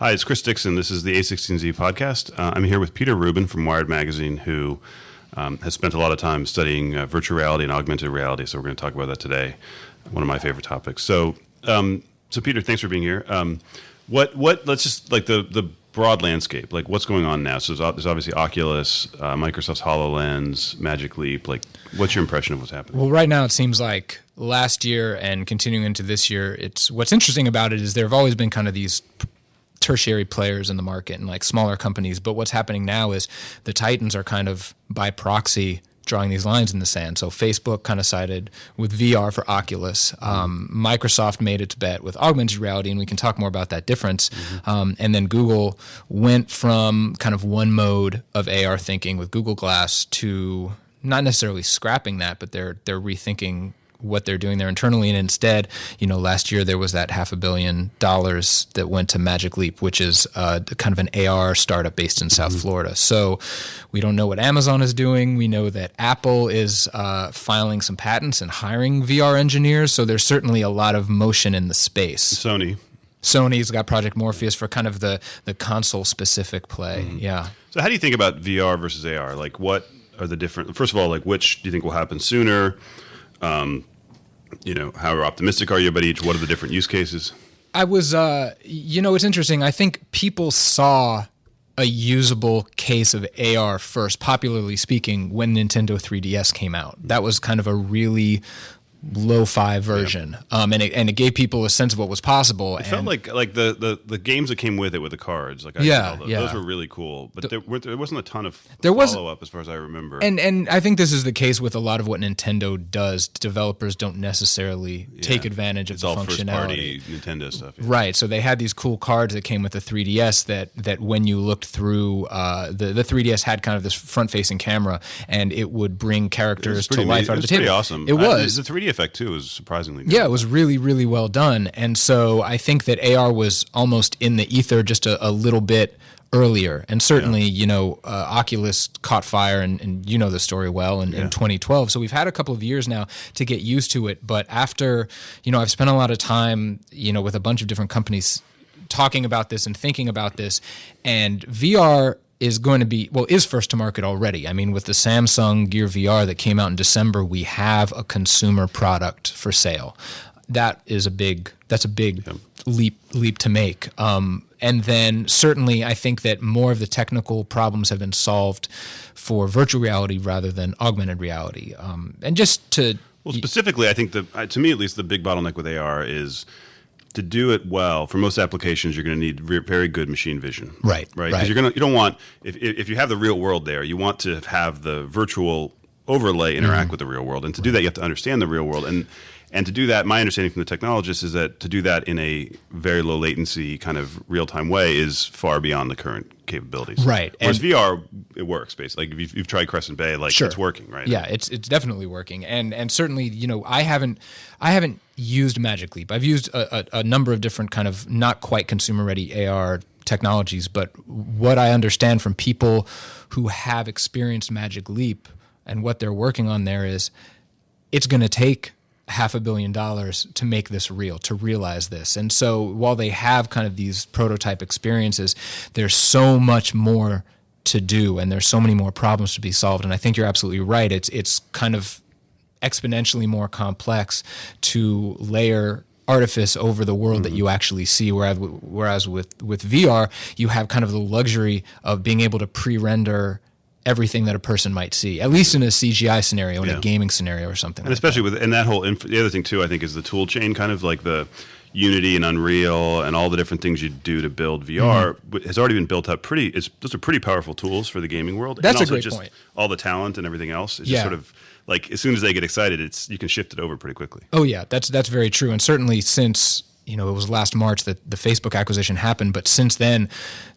Hi, it's Chris Dixon. This is the a16z podcast. I'm here with Peter Rubin from Wired Magazine, who has spent a lot of time studying virtual reality and augmented reality. So we're going to talk about that today. One of my favorite topics. So Peter, thanks for being here. Let's just like the broad landscape, like what's going on now. So there's obviously Oculus, Microsoft's HoloLens, Magic Leap. Like, what's your impression of what's happening? Well, right now it seems like last year and continuing into this year, what's interesting about it is there have always been kind of these tertiary players in the market and like smaller companies. But what's happening now is the titans are kind of by proxy drawing these lines in the sand. So Facebook kind of sided with VR for Oculus. Microsoft made its bet with augmented reality, and we can talk more about that difference. And then Google went from kind of one mode of AR thinking with Google Glass to not necessarily scrapping that, but they're rethinking what they're doing there internally. And instead, last year there was that $500 million that went to Magic Leap, which is kind of an AR startup based in South Florida. So we don't know what Amazon is doing. We know that Apple is filing some patents and hiring VR engineers. So there's certainly a lot of motion in the space. Sony's got Project Morpheus for kind of the console specific play. Yeah. So how do you think about VR versus AR? Like, what are the different, first of all, like which do you think will happen sooner? How optimistic are you about each? What are the different use cases? I was, it's interesting. I think people saw a usable case of AR first, popularly speaking, when Nintendo 3DS came out. That was kind of a really lo-fi version, and it gave people a sense of what was possible. It felt like the games that came with it with the cards. Like those were really cool, but there wasn't a ton of follow-up as far as I remember. And I think this is the case with a lot of what Nintendo does. Developers don't necessarily take advantage of the functionality. It's all first-party Nintendo stuff. Yeah. Right. So they had these cool cards that came with the 3DS that when you looked through, the 3DS had kind of this front-facing camera, and it would bring characters to life out of the table. It was pretty awesome. It was. The 3D effect too was surprisingly good. Yeah, it was really, really well done. And so I think that AR was almost in the ether just a little bit earlier. And certainly, Oculus caught fire, and you know the story well in 2012. So we've had a couple of years now to get used to it. But after, I've spent a lot of time, with a bunch of different companies talking about this and thinking about this, and VR is going to be, is first to market already. I mean, with the Samsung Gear VR that came out in December, we have a consumer product for sale. That's a big leap to make. And then certainly I think that more of the technical problems have been solved for virtual reality rather than augmented reality. And just to... Well, specifically, I think to me at least, the big bottleneck with AR is to do it well. For most applications, you're going to need very good machine vision. Right. Because you don't want, if you have the real world there, you want to have the virtual overlay interact with the real world. And to do that, you have to understand the real world. And to do that, my understanding from the technologists is that to do that in a very low latency kind of real-time way is far beyond the current capabilities. Right. Whereas VR, it works basically. Like if you've tried Crescent Bay, it's working, right? Yeah, it's definitely working. And certainly, I haven't used Magic Leap. I've used a number of different kind of not quite consumer-ready AR technologies, but what I understand from people who have experienced Magic Leap and what they're working on there is it's going to take $500 million to make this real, to realize this. And so while they have kind of these prototype experiences, there's so much more to do, and there's so many more problems to be solved. And I think you're absolutely right. It's kind of exponentially more complex to layer artifice over the world that you actually see, whereas with VR, you have kind of the luxury of being able to pre-render everything that a person might see, at least in a CGI scenario, in a gaming scenario or something. And especially that whole, the other thing too, I think, is the tool chain, kind of like the Unity and Unreal and all the different things you do to build VR has already been built up those are pretty powerful tools for the gaming world. That's and also a great point. All the talent and everything else. It's just sort of like, as soon as they get excited, you can shift it over pretty quickly. Oh yeah, that's very true. And certainly since, it was last March that the Facebook acquisition happened, but since then,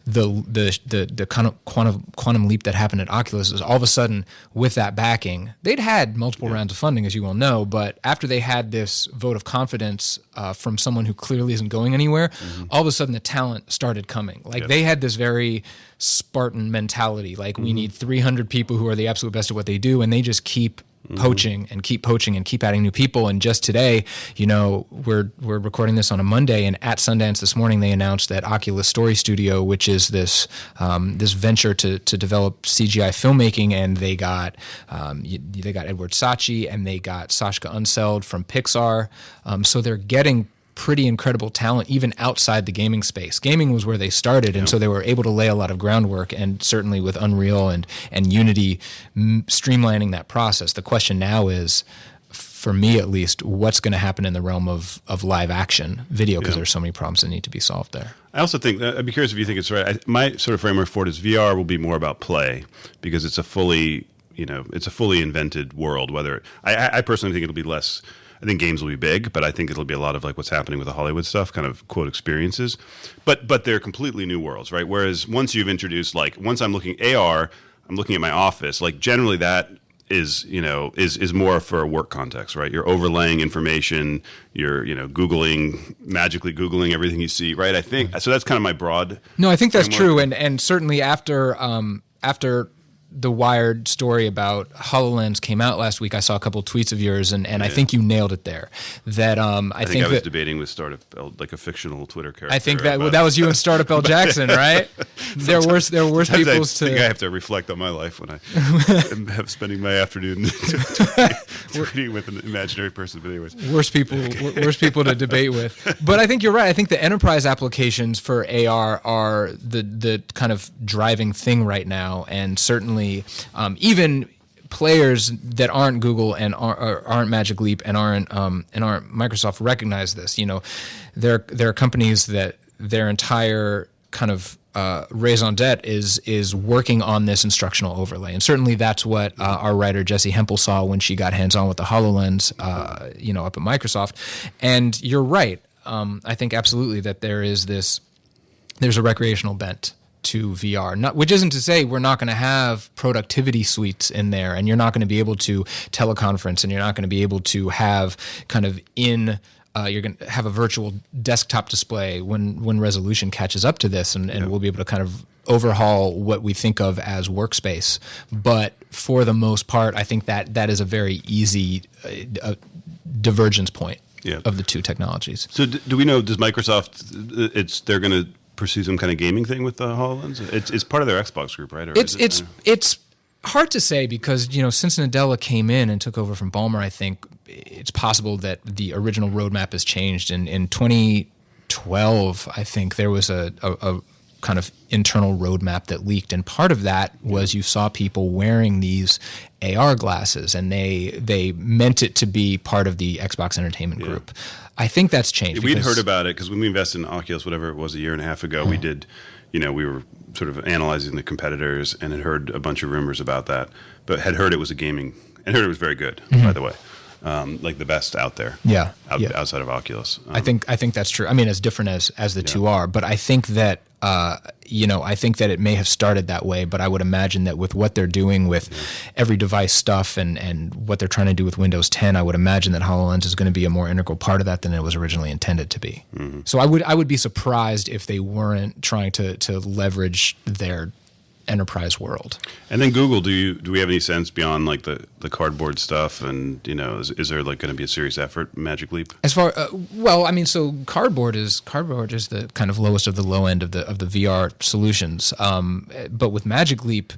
the kind of quantum leap that happened at Oculus is all of a sudden, with that backing, they'd had multiple rounds of funding, as you well know, but after they had this vote of confidence from someone who clearly isn't going anywhere, all of a sudden the talent started coming. Like they had this very Spartan mentality, like we need 300 people who are the absolute best at what they do, and they just keep poaching and keep adding new people. And just today, we're recording this on a Monday, and at Sundance this morning they announced that Oculus Story Studio, which is this venture to develop CGI filmmaking, and they got Edward Sachi and they got Sascha Unseld from Pixar. So they're getting pretty incredible talent even outside the gaming space. Gaming was where they started, and so they were able to lay a lot of groundwork, and certainly with Unreal and Unity streamlining that process. The question now is, for me at least, what's going to happen in the realm of live action video, because there's so many problems that need to be solved there. I also think, I'd be curious if you think it's right. My sort of framework for it is VR will be more about play, because it's a fully invented world. Whether I personally think it'll be less. I think games will be big, but I think it'll be a lot of like what's happening with the Hollywood stuff, kind of quote experiences. But they're completely new worlds, right? Whereas once you've introduced, like, once I'm looking AR, I'm looking at my office. Like, generally that is more for a work context, right? You're overlaying information. You're magically Googling everything you see, right? I think so. That's kind of my broad. No, I think that's true, and certainly after the Wired story about HoloLens came out last week, I saw a couple of tweets of yours, and I think you nailed it there. That I think I was debating with Startup, like a fictional Twitter character. I think that was you and Startup L. Jackson, right? There were worse people's I think I have to reflect on my life when I am spending my afternoon tweeting with an imaginary person. But anyways, worse people to debate with. But I think you're right. I think the enterprise applications for AR are the kind of driving thing right now, and certainly even players that aren't Google and aren't Magic Leap and aren't Microsoft recognize this. There are companies that their entire kind of raison d'etre is working on this instructional overlay, and certainly that's what our writer Jessie Hempel saw when she got hands-on with the HoloLens, up at Microsoft. And you're right. I think absolutely that there's a recreational bent to VR, which isn't to say we're not going to have productivity suites in there, and you're not going to be able to teleconference, and you're not going to be able to have kind of you're going to have a virtual desktop display when resolution catches up to this, and we'll be able to kind of overhaul what we think of as workspace. But for the most part, I think that is a very easy divergence point of the two technologies. So do we know, does Microsoft, they're going to pursue some kind of gaming thing with the HoloLens? It's part of their Xbox group, right? Or it's hard to say, because since Nadella came in and took over from Ballmer, I think it's possible that the original roadmap has changed. In 2012, I think there was a kind of internal roadmap that leaked, and part of that was you saw people wearing these AR glasses, and they meant it to be part of the Xbox Entertainment Group. I think that's changed. We'd heard about it because when we invested in Oculus, whatever it was, a year and a half ago, we did, we were sort of analyzing the competitors and had heard a bunch of rumors about that, but had heard it was a gaming, and heard it was very good, by the way. Like the best out there, outside of Oculus. I think that's true. I mean, as different as the two are, but I think that I think that it may have started that way. But I would imagine that with what they're doing with every device stuff and what they're trying to do with Windows 10, I would imagine that HoloLens is going to be a more integral part of that than it was originally intended to be. Mm-hmm. So I would be surprised if they weren't trying to leverage their enterprise world. And then Google, do we have any sense beyond like the cardboard stuff, and is there like going to be a serious effort, Magic Leap? As far so cardboard is the kind of lowest of the low end of the VR solutions, but with Magic Leap,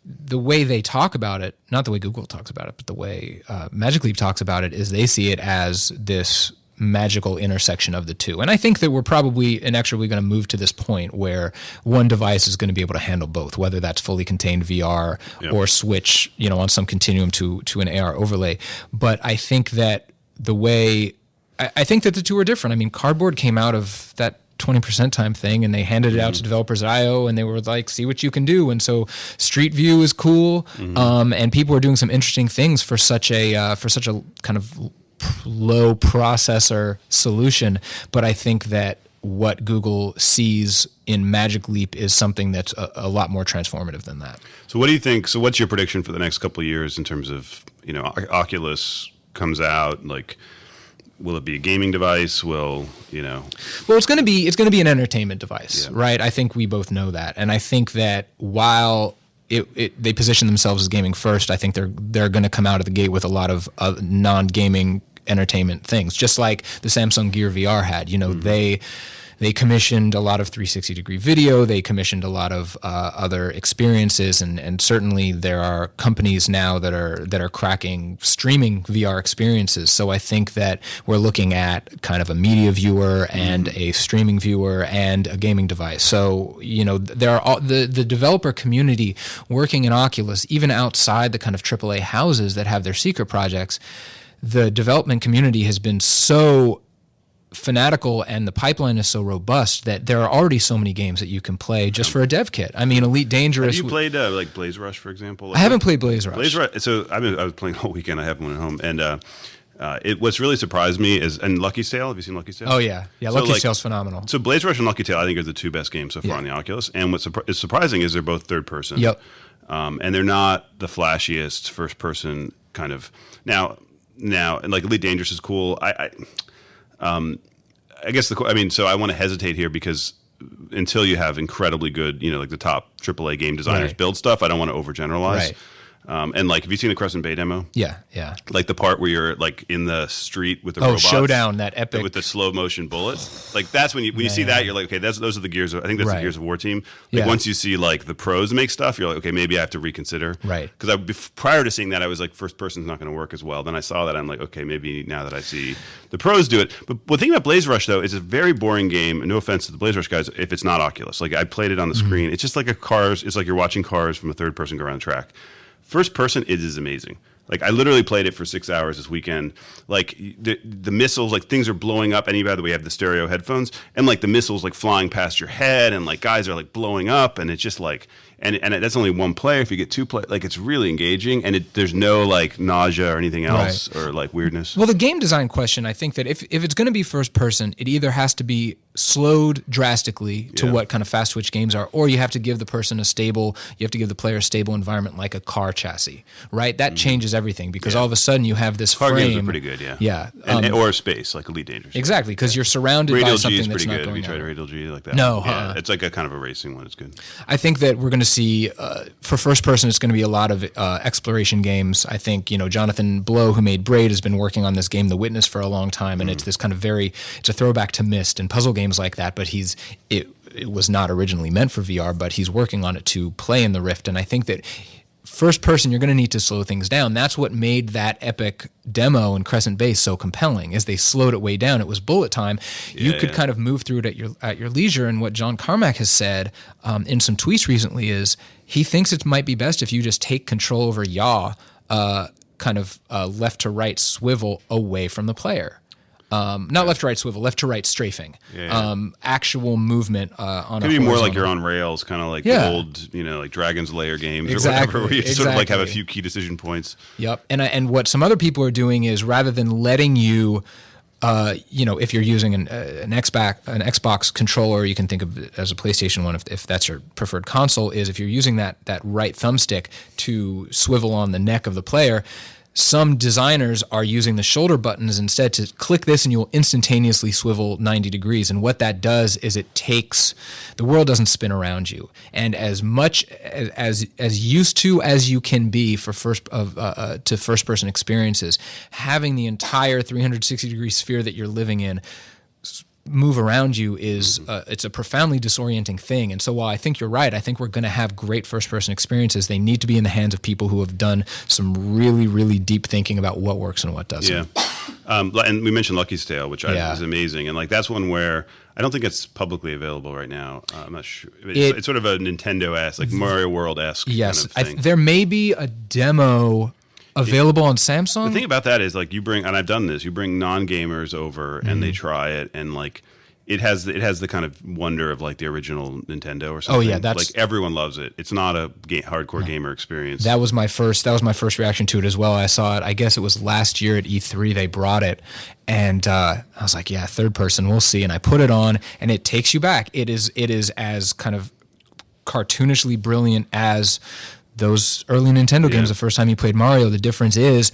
the way they talk about it, not the way Google talks about it, but the way Magic Leap talks about it, is they see it as this magical intersection of the two. And I think that we're probably inexorably going to move to this point where one device is going to be able to handle both, whether that's fully contained VR or switch, on some continuum to an AR overlay. But I think that I think that the two are different. I mean, cardboard came out of that 20% time thing, and they handed it out to developers at I/O, and they were like, see what you can do. And so Street View is cool, and people are doing some interesting things for such a kind of low processor solution. But I think that what Google sees in Magic Leap is something that's a lot more transformative than that. So what do you think? So what's your prediction for the next couple of years in terms of, Oculus comes out, like, will it be a gaming device? Well, it's going to be an entertainment device, right? I think we both know that. And I think that while they position themselves as gaming first. I think they're going to come out of the gate with a lot of non-gaming entertainment things, just like the Samsung Gear VR had. They commissioned a lot of 360-degree video. They commissioned a lot of other experiences, and certainly there are companies now that are cracking streaming VR experiences. So I think that we're looking at kind of a media viewer and a streaming viewer and a gaming device. So there are the developer community working in Oculus, even outside the kind of AAA houses that have their secret projects. The development community has been so fanatical, and the pipeline is so robust that there are already so many games that you can play just for a dev kit. I mean, Elite Dangerous. Have you played like Blaze Rush, for example? I haven't played Blaze Rush. Blaze Rush. So I was playing all weekend. I have one at home, and what's really surprised me is Lucky's Tale. Have you seen Lucky's Tale? Oh yeah. Lucky's Tale's phenomenal. So Blaze Rush and Lucky Tale, I think, are the two best games so far on the Oculus. And what's is surprising is they're both third person. Yep. And they're not the flashiest first person kind of now, and like Elite Dangerous is cool. I guess so I want to hesitate here because until you have incredibly good, like the top AAA game designers build stuff, I don't want to overgeneralize. Right. And like, have you seen the Crescent Bay demo? Yeah. Like the part where you're like in the street with the robots. Showdown, that epic with the slow motion bullets. Like that's when you see that, you're like, okay, those are the Gears. I think that's the Gears of War team. Like once you see like the pros make stuff, you're like, okay, maybe I have to reconsider. Right. Because prior to seeing that, I was like, first person's not going to work as well. Then I saw that, I'm like, okay, maybe now that I see the pros do it. But the thing about Blaze Rush though is it's a very boring game. And no offense to the Blaze Rush guys, if it's not Oculus. Like I played it on the screen. It's just like it's like you're watching cars from a third person go around the track. First person, it is amazing. Like I literally played it for 6 hours this weekend. Like the missiles, like things are blowing up. And by the way, you have the stereo headphones, and like the missiles like flying past your head, and like guys are like blowing up, and it's just like, and that's only one player. If you get two play, like it's really engaging, and there's no like nausea or anything else or like weirdness. Well, the game design question, I think that if it's going to be first person, it either has to be slowed drastically to what kind of fast twitch games are, or you have to give the player a stable environment like a car chassis, right? That changes everything because all of a sudden you have this car frame. Games are pretty good, yeah, or space like Elite Dangerous. Exactly, because you're surrounded by something that's not going on. Have you tried Radial G like that? No, it's like a kind of a racing one. It's good. I think that we're going to see for first person, it's going to be a lot of exploration games. I think Jonathan Blow, who made Braid, has been working on this game, The Witness, for a long time, and it's this kind of it's a throwback to Myst and puzzle games like that. But it was not originally meant for VR, but he's working on it to play in the Rift, and I think that first person, you're going to need to slow things down. That's what made that epic demo in Crescent Bay so compelling, is they slowed it way down. It was bullet time. You could kind of move through it at your leisure. And what John Carmack has said in some tweets recently is he thinks it might be best if you just take control over yaw, kind of left to right swivel away from the player. Not left to right swivel, left to right strafing. Actual movement on Could be more like you're on rails, kind of like the old, like Dragon's Lair games or whatever, where you sort of like have a few key decision points. Yep. And what some other people are doing is rather than letting you, if you're using an Xbox controller, you can think of it as a PlayStation one if that's your preferred console, is if you're using that right thumbstick to swivel on the neck of the player, some designers are using the shoulder buttons instead to click this and you will instantaneously swivel 90 degrees. And what that does is the world doesn't spin around you. And as much as used to as you can be for first person experiences, having the entire 360 degree sphere that you're living in move around you is it's a profoundly disorienting thing. And so while I think you're right, I think we're going to have great first-person experiences. They need to be in the hands of people who have done some really, really deep thinking about what works and what doesn't. Yeah. And we mentioned Lucky's Tale, which is amazing. And like that's one where I don't think it's publicly available right now. I'm not sure. It's sort of a Nintendo-esque, like Mario World-esque kind of thing. There may be a demo available on Samsung. The thing about that is like you bring non-gamers over and they try it, and like it has the kind of wonder of like the original Nintendo or something. Oh yeah, that's like everyone loves it. It's not a hardcore gamer experience. That was my first reaction to it as well. I saw it. I guess it was last year at E3 they brought it, and I was like, yeah, third person, we'll see. And I put it on, and it takes you back. It is as kind of cartoonishly brilliant as those early Nintendo games, the first time you played Mario. The difference is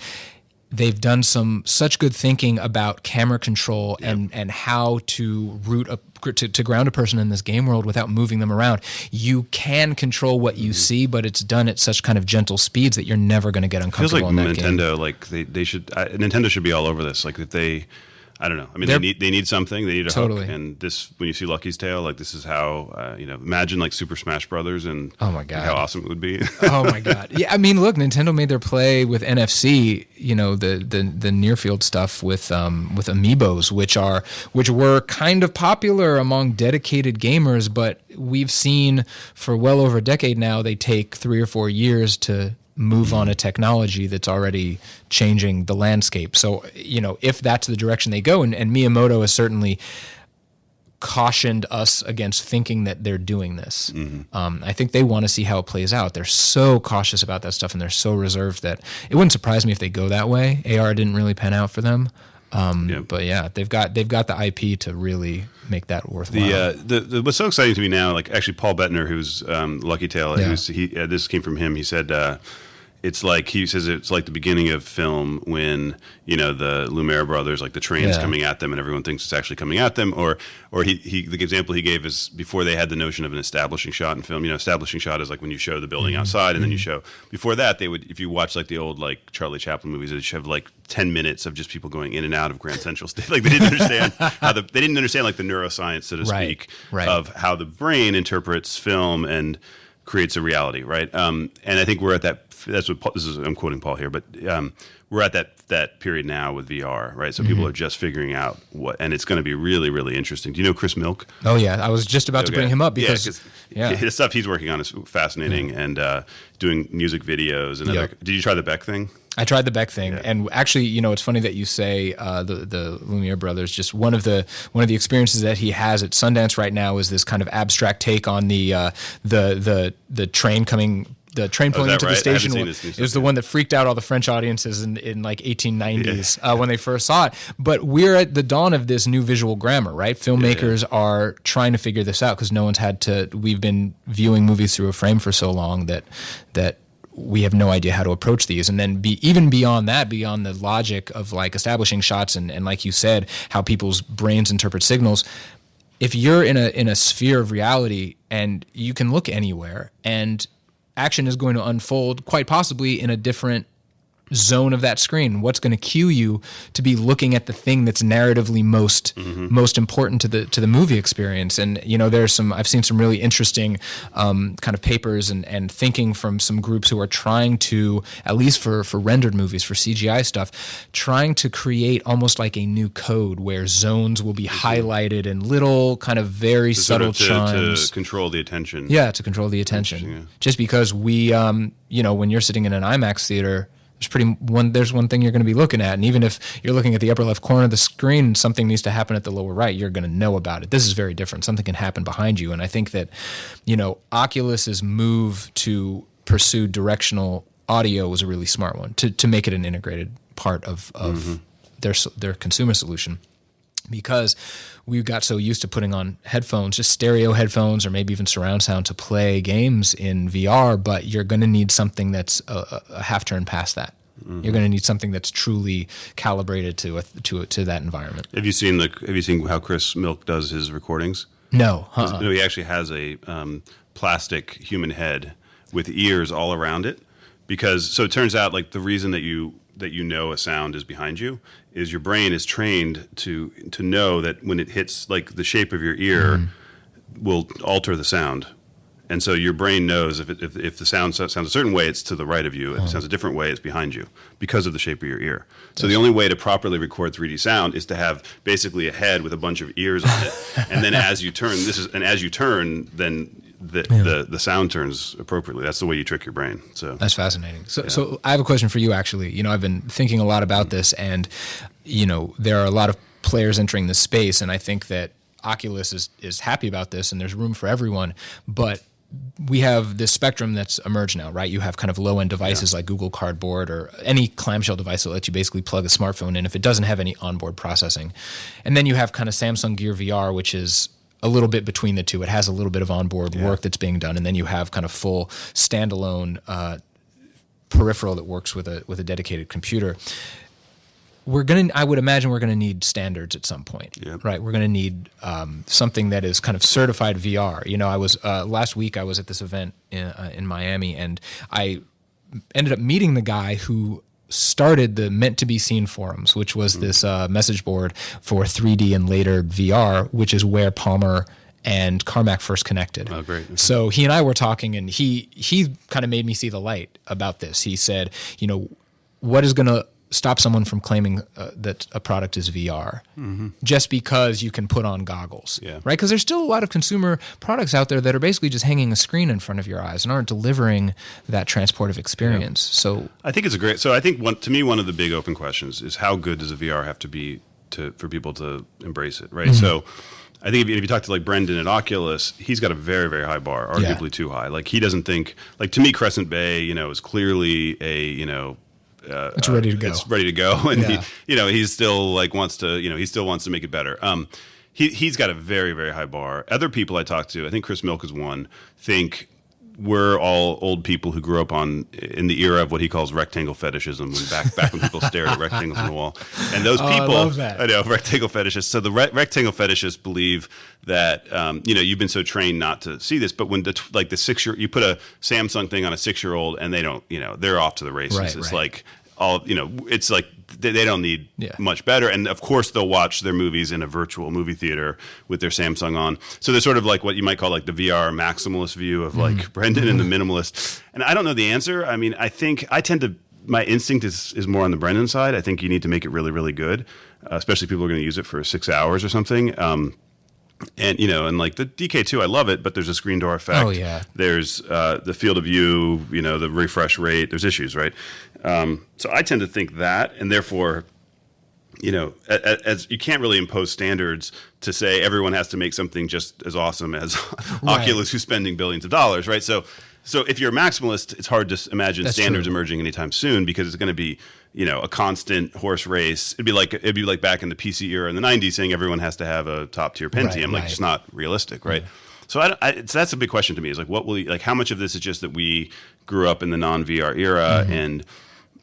they've done such good thinking about camera control and how to route a to ground a person in this game world without moving them around. You can control what you see, but it's done at such kind of gentle speeds that you're never going to get uncomfortable in that game. Nintendo, like they should, Nintendo should be all over this. Like if they, I don't know. I mean, they need something. They need a hook. And this, when you see Lucky's Tale, like this is how imagine like Super Smash Brothers and oh my god, how awesome it would be. Oh my god, yeah. I mean, look, Nintendo made their play with NFC. The near field stuff with amiibos, which were kind of popular among dedicated gamers, but we've seen for well over a decade now they take 3 or 4 years to move on a technology that's already changing the landscape. So, if that's the direction they go, and Miyamoto has certainly cautioned us against thinking that they're doing this. I think they want to see how it plays out. They're so cautious about that stuff, and they're so reserved that it wouldn't surprise me if they go that way. AR didn't really pan out for them. But yeah, they've got the IP to really make that worthwhile. What's so exciting to me now, like actually Paul Bettner, who's Lucky Tale, this came from him. He said, he says it's like the beginning of film when the Lumiere brothers, like the train's coming at them and everyone thinks it's actually coming at them, or the example he gave is before they had the notion of an establishing shot in film. Establishing shot is like when you show the building outside and then you show. Before that, they would, if you watch like the old like Charlie Chaplin movies, they'd have like 10 minutes of just people going in and out of Grand Central Station. Like they didn't understand they didn't understand like the neuroscience, so to speak, of how the brain interprets film and creates a reality, right? And I think we're at that. That's what I'm quoting Paul here, but we're at that period now with VR, right? So people are just figuring out and it's going to be really, really interesting. Do you know Chris Milk? Oh yeah, I was just about to bring him up because the stuff he's working on is fascinating and doing music videos and other. Did you try the Beck thing? I tried the Beck thing, and actually, it's funny that you say the Lumiere brothers. Just one of the experiences that he has at Sundance right now is this kind of abstract take on the train coming. The train pulling into the station is the one that freaked out all the French audiences in like 1890s when they first saw it. But we're at the dawn of this new visual grammar, right? Filmmakers are trying to figure this out because no one's had to. We've been viewing movies through a frame for so long that we have no idea how to approach these. And then even beyond that, beyond the logic of like establishing shots and like you said, how people's brains interpret signals. If you're in a sphere of reality and you can look anywhere and action is going to unfold quite possibly in a different zone of that screen, what's going to cue you to be looking at the thing that's narratively most important to the movie experience. And I've seen some really interesting kind of papers and thinking from some groups who are trying to, at least for rendered movies, for CGI stuff, trying to create almost like a new code where zones will be highlighted in little kind of very subtle chimes to control the attention. Yeah, to control the attention. Just because we when you're sitting in an IMAX theater, there's one thing you're going to be looking at, and even if you're looking at the upper left corner of the screen and something needs to happen at the lower right, you're going to know about it. This is very different. Something can happen behind you, and I think that Oculus's move to pursue directional audio was a really smart one to make it an integrated part of their consumer solution. Because we got so used to putting on headphones, just stereo headphones or maybe even surround sound to play games in VR, but you're going to need something that's a half turn past that. You're going to need something that's truly calibrated to that environment. Have you seen how Chris Milk does his recordings? No. No, he actually has a plastic human head with ears all around it. So it turns out like the reason that you know a sound is behind you is your brain is trained to know that when it hits like the shape of your ear will alter the sound. And so your brain knows if the sound sounds a certain way, it's to the right of you. If it sounds a different way, it's behind you because of the shape of your ear. So the only way to properly record 3D sound is to have basically a head with a bunch of ears on it. And then as you turn, then the sound turns appropriately. That's the way you trick your brain. So that's fascinating. So I have a question for you, actually. I've been thinking a lot about this, and there are a lot of players entering this space, and I think that Oculus is happy about this, and there's room for everyone. But we have this spectrum that's emerged now, right? You have kind of low-end devices like Google Cardboard or any clamshell device that lets you basically plug a smartphone in if it doesn't have any onboard processing. And then you have kind of Samsung Gear VR, which is a little bit between the two. It has a little bit of onboard work that's being done, and then you have kind of full standalone peripheral that works with a dedicated computer. I would imagine we're gonna need standards at some point, right? We're gonna need something that is kind of certified VR. You know, I was last week I was at this event in Miami, and I ended up meeting the guy who started the Meant to Be Seen forums, which was this message board for 3D and later VR, which is where Palmer and Carmack first connected. Oh, great. So he and I were talking, and he kind of made me see the light about this. He said, you know, what is going to stop someone from claiming that a product is VR just because you can put on goggles, right? Because there's still a lot of consumer products out there that are basically just hanging a screen in front of your eyes and aren't delivering that transportive experience. So I think it's a great. So I think to me, one of the big open questions is how good does a VR have to be for people to embrace it, right? So I think if you talk to like Brendan at Oculus, he's got a very, very high bar, arguably too high. Like he doesn't think, like to me, Crescent Bay, you know, is clearly a, you know, it's ready to go. It's ready to go, and he, you know, he still like wants to, you know, he still wants to make it better. He's got a very, very high bar. Other people I talk to, I think Chris Milk is one, think we're all old people who grew up in the era of what he calls rectangle fetishism, when back when people stared at rectangles on the wall. And those people, I love that. I know, rectangle fetishists. So the rectangle fetishists believe that you know, you've been so trained not to see this, but when the 6-year, you put a Samsung thing on a 6-year-old and they don't, you know, they're off to the races. Right, it's like all, you know, it's like they don't need Yeah. much better. And of course, they'll watch their movies in a virtual movie theater with their Samsung on. So they're sort of like what you might call like the VR maximalist view of like Brendan and the minimalist. And I don't know the answer. I mean, I think my instinct is more on the Brendan side. I think you need to make it really, really good, especially if people are going to use it for 6 hours or something. And, you know, and like the DK2, I love it, but there's a screen door effect. Oh, yeah. There's the field of view, you know, the refresh rate. There's issues, right? So I tend to think that, and therefore, you know, as you can't really impose standards to say everyone has to make something just as awesome as Oculus, who's spending billions of dollars, right? So if you're a maximalist, it's hard to imagine standards emerging anytime soon, because it's going to be, you know, a constant horse race. It'd be like back in the PC era in the 90s, saying everyone has to have a top tier Pentium. Like, it's not realistic, right? So that's a big question to me. Is like, how much of this is just that we grew up in the non VR era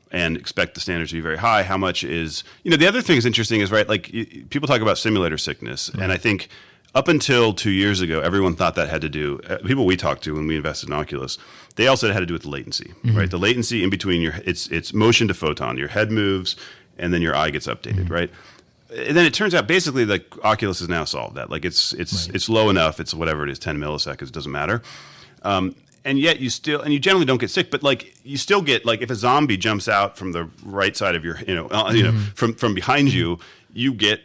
and expect the standards to be very high? How much is, you know, the other thing that's interesting is, right, like people talk about simulator sickness, and I think up until 2 years ago, everyone thought that had to do, people we talked to when we invested in Oculus, they all said it had to do with the latency, right? The latency in between it's motion to photon, your head moves and then your eye gets updated, right? And then it turns out basically like Oculus has now solved that. Like it's low enough, it's whatever it is, 10 milliseconds, it doesn't matter. And yet you generally don't get sick, but like you still get, like if a zombie jumps out from the right side of your, from behind you, you get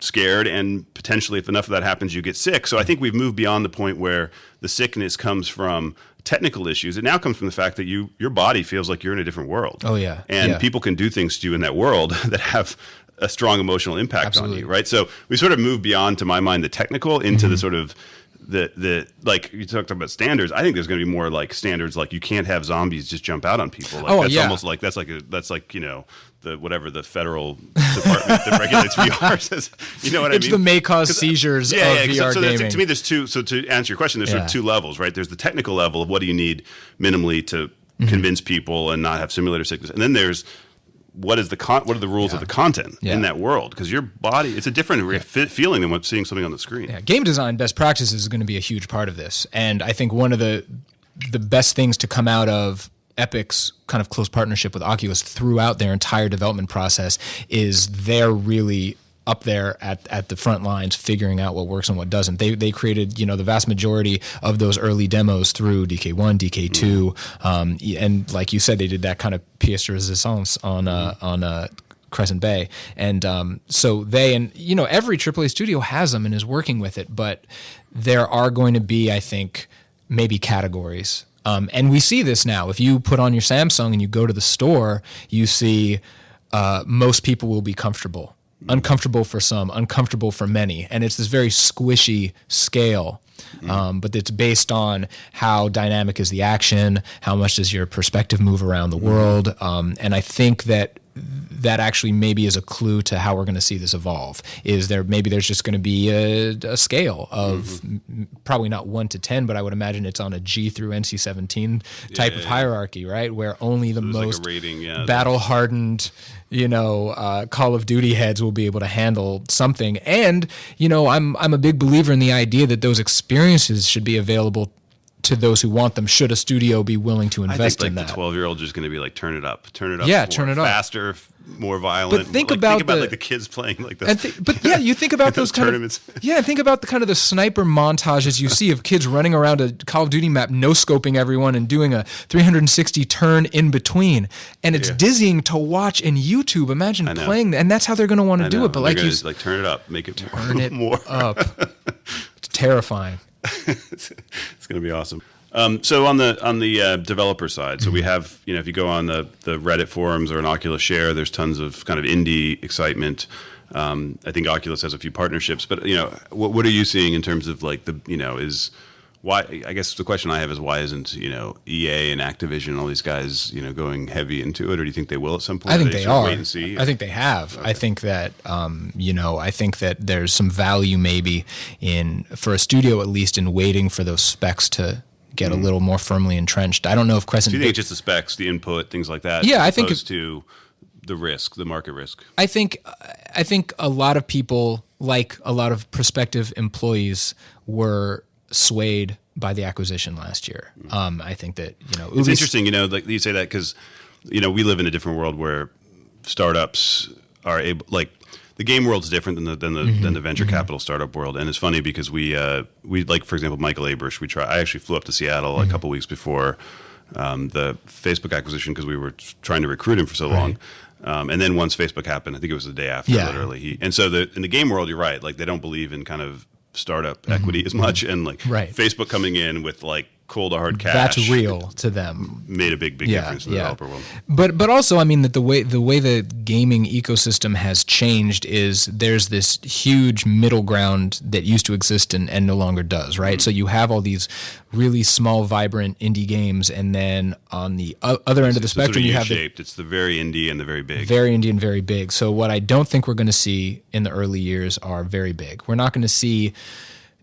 scared, and potentially if enough of that happens, you get sick. So I think we've moved beyond the point where the sickness comes from technical issues. It now comes from the fact that your body feels like you're in a different world. Oh yeah. And people can do things to you in that world that have a strong emotional impact on you, right? So we sort of moved beyond, to my mind, the technical into the sort of the like you talked about standards. I think there's going to be more like standards, like you can't have zombies just jump out on people. Like, almost like that's like you know, the federal department that regulates VR says, you know what I mean? It's the may cause seizures of VR gaming. To me, there's two. So to answer your question, there's sort of two levels, right? There's the technical level of what do you need minimally to convince people and not have simulator sickness, and then there's what are the rules of the content in that world? Because your body, it's a different feeling than what's seeing something on the screen. Yeah. Game design best practices is going to be a huge part of this, and I think one of the best things to come out of Epic's kind of close partnership with Oculus throughout their entire development process is they're really up there at the front lines figuring out what works and what doesn't. They created, you know, the vast majority of those early demos through DK1, DK2, and like you said, they did that kind of pièce de résistance on Crescent Bay. And so you know, every AAA studio has them and is working with it, but there are going to be, I think, maybe categories. And we see this now. If you put on your Samsung and you go to the store, you see most people will be comfortable. Uncomfortable for some, uncomfortable for many. And it's this very squishy scale. But it's based on how dynamic is the action, how much does your perspective move around the world. And I think that that actually maybe is a clue to how we're going to see this evolve. Maybe there's just going to be a scale of probably not 1 to 10, but I would imagine it's on a G through NC-17 type of hierarchy, right? Where only the most like a rating, battle-hardened, Call of Duty heads will be able to handle something. And, I'm a big believer in the idea that those experiences should be available to those who want them, should a studio be willing to invest in that. I think the 12-year-old is going to be like, turn it up. Yeah, turn it up. Faster, more violent. But think about like the kids playing like this. You think about those kind tournaments. Think about the kind of the sniper montages you see of kids running around a Call of Duty map, no-scoping everyone and doing a 360 turn in between. And it's dizzying to watch in YouTube. Imagine playing that. And that's how they're going to want to do it. But like turn it up, make it more up. It's terrifying. It's going to be awesome. So on the developer side, so we have, if you go on the Reddit forums or an Oculus share, there's tons of kind of indie excitement. I think Oculus has a few partnerships, but what are you seeing in terms of like is why? I guess the question I have is why isn't EA and Activision and all these guys going heavy into it, or do you think they will at some point? I think they are. Wait and see. I think they have. Okay. I think that I think that there's some value maybe for a studio at least in waiting for those specs to get a little more firmly entrenched. I don't know if Crescent. Do you think it's just the specs, the input, things like that? Yeah, I think opposed to the risk, the market risk. I think a lot of people, like a lot of prospective employees, were swayed by the acquisition last year. I think that it's interesting. Like you say that because we live in a different world where startups are able, like the game world's different than the venture capital startup world. And it's funny because we like, for example, Michael Abrish. I actually flew up to Seattle a couple weeks before the Facebook acquisition because we were trying to recruit him for so long. And then once Facebook happened, I think it was the day after, literally. In the game world, you're right. Like they don't believe in kind of startup equity as much, and like Facebook coming in with like cold hard cash, that's real to them, made a big difference in the developer world. But also, I mean, that the way the gaming ecosystem has changed is there's this huge middle ground that used to exist and no longer does, right? So you have all these really small, vibrant indie games, and then on the other end of the spectrum, you have it's the very indie and the very big. Very indie and very big. So what I don't think we're going to see in the early years are very big. We're not going to see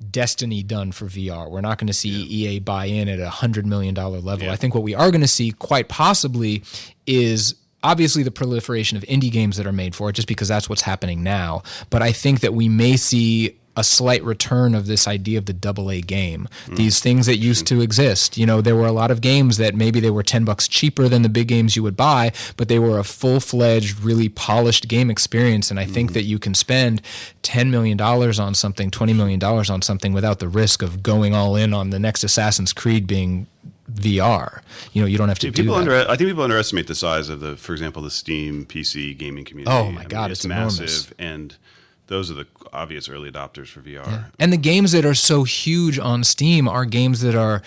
Destiny done for VR. We're not going to see EA buy in at $100 million level. I think what we are going to see quite possibly is obviously the proliferation of indie games that are made for it, just because that's what's happening now. But I think that we may see a slight return of this idea of the AA game. These things that used to exist. There were a lot of games that maybe they were $10 cheaper than the big games you would buy, but they were a full-fledged, really polished game experience. And I think that you can spend $10 million on something, $20 million on something without the risk of going all in on the next Assassin's Creed being VR. You don't have to do that. I think people underestimate the size of for example, the Steam PC gaming community. Oh my God, it's massive, enormous. And those are the obvious early adopters for VR. Yeah. And the games that are so huge on Steam are games that are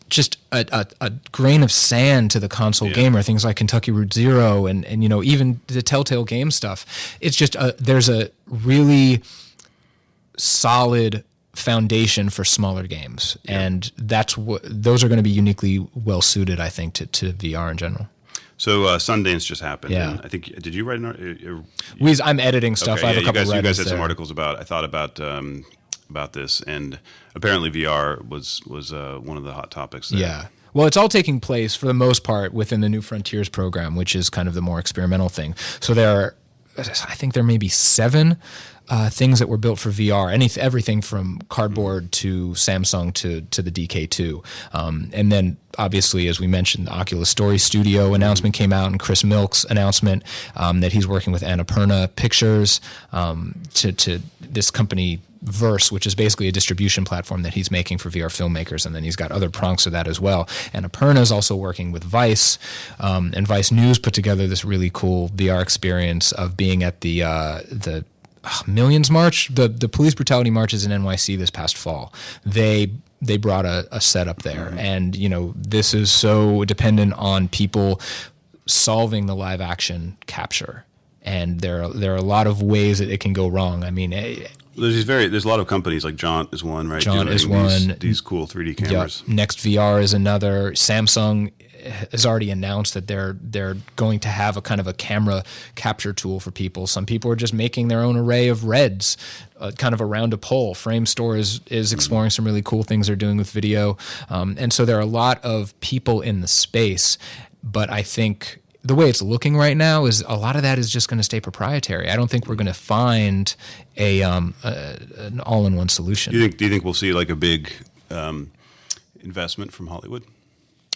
just a grain of sand to the console gamer. Things like Kentucky Route Zero and even the Telltale game stuff. It's just there's a really solid foundation for smaller games, and those are going to be uniquely well suited, I think, to VR in general. So Sundance just happened. Yeah. And I think, did you write I'm editing stuff. Okay, I have a couple you guys had there. some articles about this, and apparently VR was one of the hot topics there. Yeah. Well, it's all taking place for the most part within the New Frontiers program, which is kind of the more experimental thing. So I think there may be 7 things that were built for VR, everything from cardboard to Samsung to the DK2. And then obviously, as we mentioned, the Oculus Story Studio announcement came out, and Chris Milk's announcement that he's working with Annapurna Pictures to this company Verse, which is basically a distribution platform that he's making for VR filmmakers, and then he's got other prongs of that as well. And Annapurna is also working with Vice, and Vice News put together this really cool VR experience of being at the Millions March, the police brutality marches in NYC this past fall. They brought a setup there, and this is so dependent on people solving the live action capture, and there are a lot of ways that it can go wrong. I mean, there's a lot of companies like Jaunt is one, right? Jaunt is doing one. These cool 3D cameras. Yep. Next VR is another. Samsung has already announced that they're going to have a kind of a camera capture tool for people. Some people are just making their own array of Reds, kind of around a pole. Frame Store is exploring some really cool things they're doing with video, and so there are a lot of people in the space. But I think the way it's looking right now is a lot of that is just going to stay proprietary. I don't think we're going to find an all-in-one solution. Do you think we'll see like a big investment from Hollywood?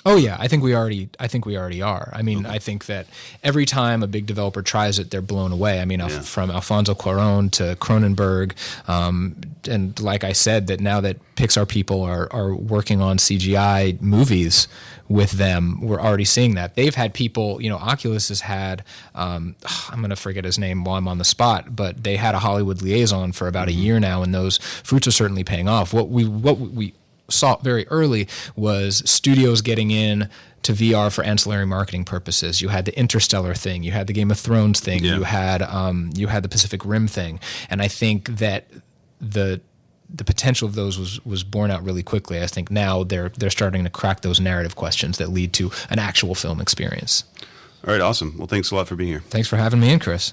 Oh yeah, I think we already are. I mean, okay. I think that every time a big developer tries it, they're blown away. I mean, from Alfonso Cuarón to Cronenberg, and like I said, that now that Pixar people are working on CGI movies with them, we're already seeing that. They've had people, Oculus has had, I'm going to forget his name while I'm on the spot, but they had a Hollywood liaison for about a year now, and those fruits are certainly paying off. What we saw very early was studios getting in to VR for ancillary marketing purposes. You had the Interstellar thing, you had the Game of Thrones thing, you had the Pacific Rim thing, and I think that the potential of those was borne out really quickly. I think now they're starting to crack those narrative questions that lead to an actual film experience. All right, awesome. Well, thanks a lot for being here. Thanks for having me in, Chris.